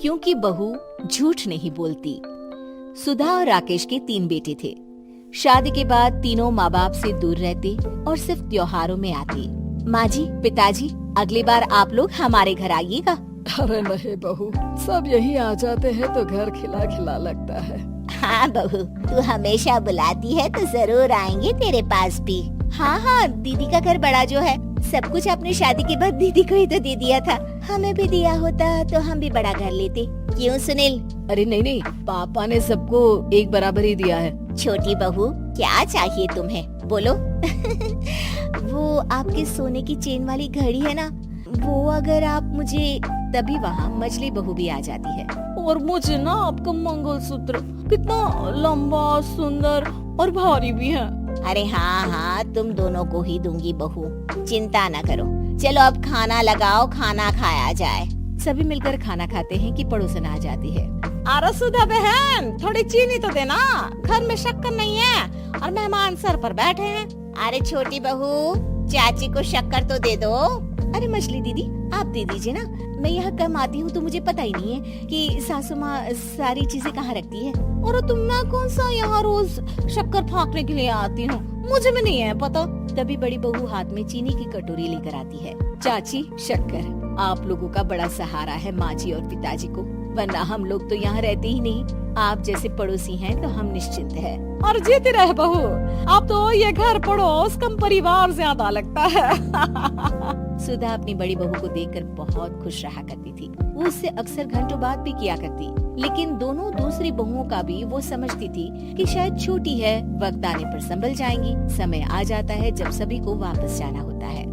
क्योंकि बहू झूठ नहीं बोलती। सुधा और राकेश के 3 बेटे थे। शादी के बाद तीनों माँ बाप से दूर रहते और सिर्फ त्योहारों में आते। माँ जी, पिताजी, अगली बार आप लोग हमारे घर आइएगा। अरे नहीं बहू, सब यही आ जाते हैं तो घर खिला खिला लगता है। हाँ बहू, तू हमेशा बुलाती है तो जरूर आएंगे तेरे पास भी। हाँ, दीदी का घर बड़ा जो है, सब कुछ आपने शादी के बाद दीदी को ही तो दे दिया था। हमें भी दिया होता तो हम भी बड़ा घर लेते। क्यों सुनील? अरे नहीं, पापा ने सबको एक बराबर ही दिया है। छोटी बहू, क्या चाहिए तुम्हें, बोलो। वो आपके सोने की चेन वाली घड़ी है ना, वो अगर आप मुझे, तभी वहाँ मछली बहू भी आ जाती है। और मुझे ना आपका मंगलसूत्र कितना लंबा, सुंदर और भारी भी है। अरे हाँ, तुम दोनों को ही दूंगी बहू, चिंता न करो। चलो अब खाना लगाओ, खाना खाया जाए। सभी मिलकर खाना खाते हैं कि पड़ोसन आ जाती है। अरे सुधा बहन, थोड़ी चीनी तो देना, घर में शक्कर नहीं है और मेहमान सर पर बैठे हैं। अरे छोटी बहू, चाची को शक्कर तो दे दो। अरे मछली दीदी, आप दे दीजिए ना, मैं यहाँ कम आती हूँ तो मुझे पता ही नहीं है कि सासू माँ सारी चीजें कहाँ रखती है। और तुम, मैं कौन सा यहाँ रोज शक्कर फाँकने के लिए आती हूँ, मुझे भी नहीं है पता। तभी बड़ी बहू हाथ में चीनी की कटोरी लेकर आती है। चाची, शक्कर आप लोगों का बड़ा सहारा है माँ जी और पिताजी को, वरना हम लोग तो यहाँ रहते ही नहीं। आप जैसे पड़ोसी हैं तो हम निश्चिंत हैं। और जीती रहे बहू, अब तो ये घर पड़ोस कम परिवार ज्यादा लगता है। सुधा अपनी बड़ी बहू को देखकर बहुत खुश रहा करती थी। वो उससे अक्सर घंटों बात भी किया करती, लेकिन दोनों दूसरी बहुओं का भी वो समझती थी कि शायद छोटी है, वक्त आने पर संभल जाएंगी। समय आ जाता है जब सभी को वापस जाना होता है।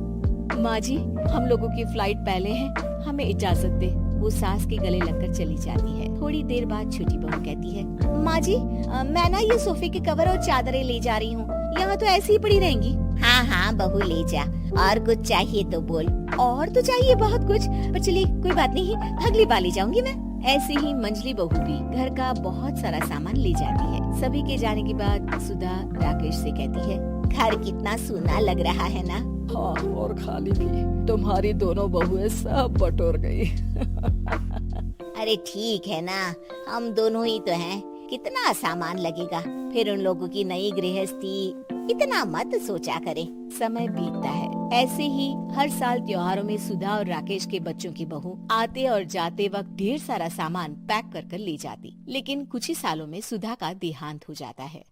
माँ जी, हम लोगों की फ्लाइट पहले है, हमें इजाजत दे। वो सास के गले लगकर चली जाती है। थोड़ी देर बाद छोटी बहू कहती है, माँ जी, मैं ना ये सोफे के कवर और चादरें ले जा रही हूँ, यहाँ तो ऐसे ही पड़ी रहेंगी। हाँ बहू, ले जा। और कुछ चाहिए तो बोल। और तो चाहिए बहुत कुछ, पर चलिए कोई बात नहीं, अगली बार ले जाऊंगी मैं। ऐसे ही मंजली बहू भी घर का बहुत सारा सामान ले जाती है। सभी के जाने के बाद सुधा राकेश से कहती है, घर कितना सूना लग रहा है ना। हाँ, और खाली भी। तुम्हारी दोनों बहुएं सब बटोर गई। अरे ठीक है ना, हम दोनों ही तो हैं, कितना सामान लगेगा। फिर उन लोगों की नई गृहस्थी, इतना मत सोचा करे। समय बीतता है। ऐसे ही हर साल त्योहारों में सुधा और राकेश के बच्चों की बहू आते और जाते वक्त ढेर सारा सामान पैक कर कर ले जाती। लेकिन कुछ ही सालों में सुधा का देहांत हो जाता है।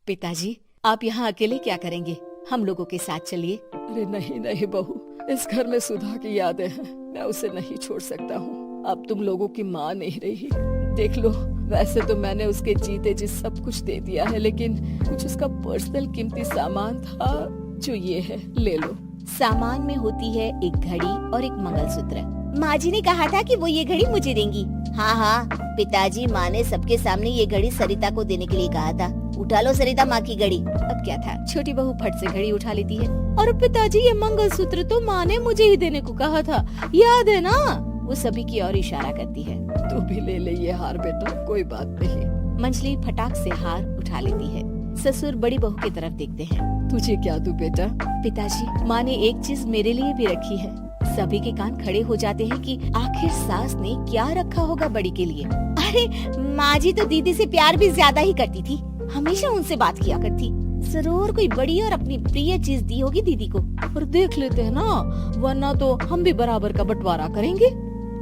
पिताजी, आप यहाँ अकेले क्या करेंगे? हम लोगों के साथ चलिए। अरे नहीं बहू, इस घर में सुधा की यादें हैं, मैं उसे नहीं छोड़ सकता हूँ। अब तुम लोगों की माँ नहीं रही। देख लो, वैसे तो मैंने उसके जीते जी सब कुछ दे दिया है, लेकिन कुछ उसका पर्सनल कीमती सामान था जो ये है, ले लो। सामान में होती है एक घड़ी और एक मंगलसूत्र। माँ जी ने कहा था कि वो ये घड़ी मुझे देंगी। हाँ, पिताजी, माँ ने सबके सामने ये घड़ी सरिता को देने के लिए कहा था। उठा लो सरिता माँ की घड़ी। अब क्या था, छोटी बहू फट से घड़ी उठा लेती है। और पिताजी, ये मंगलसूत्र तो माँ ने मुझे ही देने को कहा था, याद है ना? वो सभी की ओर इशारा करती है। तू भी ले ले ये हार बेटा, कोई बात नहीं। मंजली फटाक से हार उठा लेती है। ससुर बड़ी बहू की तरफ देखते हैं। तुझे क्या दूं बेटा? पिताजी, माँ ने एक चीज मेरे लिए भी रखी है। सभी के कान खड़े हो जाते हैं कि आखिर सास ने क्या रखा होगा बड़ी के लिए। अरे माँ जी तो दीदी से प्यार भी ज्यादा ही करती थी, हमेशा उनसे बात किया करती। जरूर कोई बड़ी और अपनी प्रिय चीज दी होगी दीदी को। और देख लेते हैं ना, वरना तो हम भी बराबर का बंटवारा करेंगे।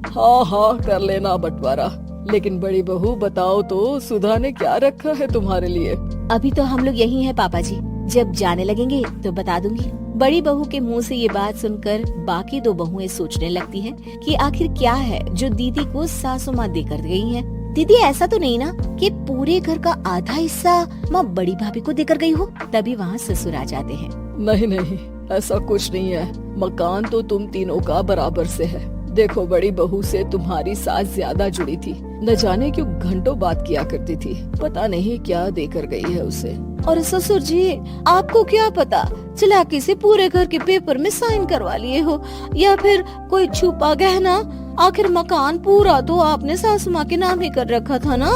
हाँ, कर लेना बंटवारा। लेकिन बड़ी बहू, बताओ तो, सुधा ने क्या रखा है तुम्हारे लिए? अभी तो हम लोग यही हैं पापा जी, जब जाने लगेंगे तो बता दूंगी। बड़ी बहू के मुंह से ये बात सुनकर बाकी 2 बहुएं सोचने लगती हैं कि आखिर क्या है जो दीदी को सासू माँ देकर गई हैं। दीदी, ऐसा तो नहीं ना कि पूरे घर का आधा हिस्सा माँ बड़ी भाभी को देकर गई हो? तभी वहाँ ससुर आ जाते हैं। नहीं, ऐसा कुछ नहीं है। मकान तो तुम तीनों का बराबर से है। देखो, बड़ी बहू से तुम्हारी सास ज्यादा जुड़ी थी, न जाने क्यों घंटों बात किया करती थी। पता नहीं क्या देकर गई है उसे। और ससुर जी, आपको क्या पता, चालाकी से पूरे घर के पेपर में साइन करवा लिए हो, या फिर कोई छुपा गहना। आखिर मकान पूरा तो आपने सासू माँ के नाम ही कर रखा था ना।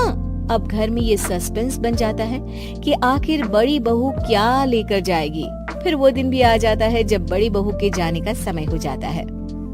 अब घर में ये सस्पेंस बन जाता है कि आखिर बड़ी बहू क्या लेकर जाएगी। फिर वो दिन भी आ जाता है जब बड़ी बहू के जाने का समय हो जाता है।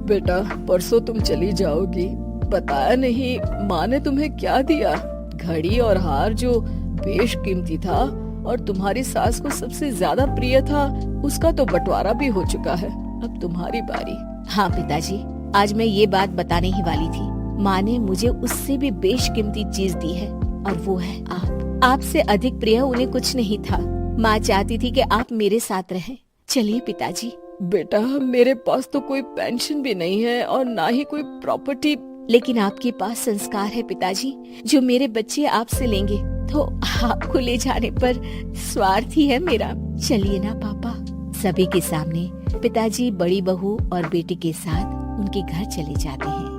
बेटा, परसों तुम चली जाओगी, बताया नहीं, माँ ने तुम्हें क्या दिया? घड़ी और हार जो बेशकीमती था और तुम्हारी सास को सबसे ज्यादा प्रिय था, उसका तो बंटवारा भी हो चुका है। अब तुम्हारी बारी। हाँ पिताजी, आज मैं ये बात बताने ही वाली थी। माँ ने मुझे उससे भी बेशकीमती चीज दी है और वो है आप। आपसे अधिक प्रिय उन्हें कुछ नहीं था। माँ चाहती थी कि आप मेरे साथ रहें। चलिए पिताजी। बेटा, मेरे पास तो कोई पेंशन भी नहीं है और ना ही कोई प्रॉपर्टी। लेकिन आपके पास संस्कार है पिताजी, जो मेरे बच्चे आपसे लेंगे, तो आपको ले जाने पर स्वार्थ ही है मेरा। चलिए ना पापा। सभी के सामने पिताजी बड़ी बहू और बेटी के साथ उनके घर चले जाते हैं।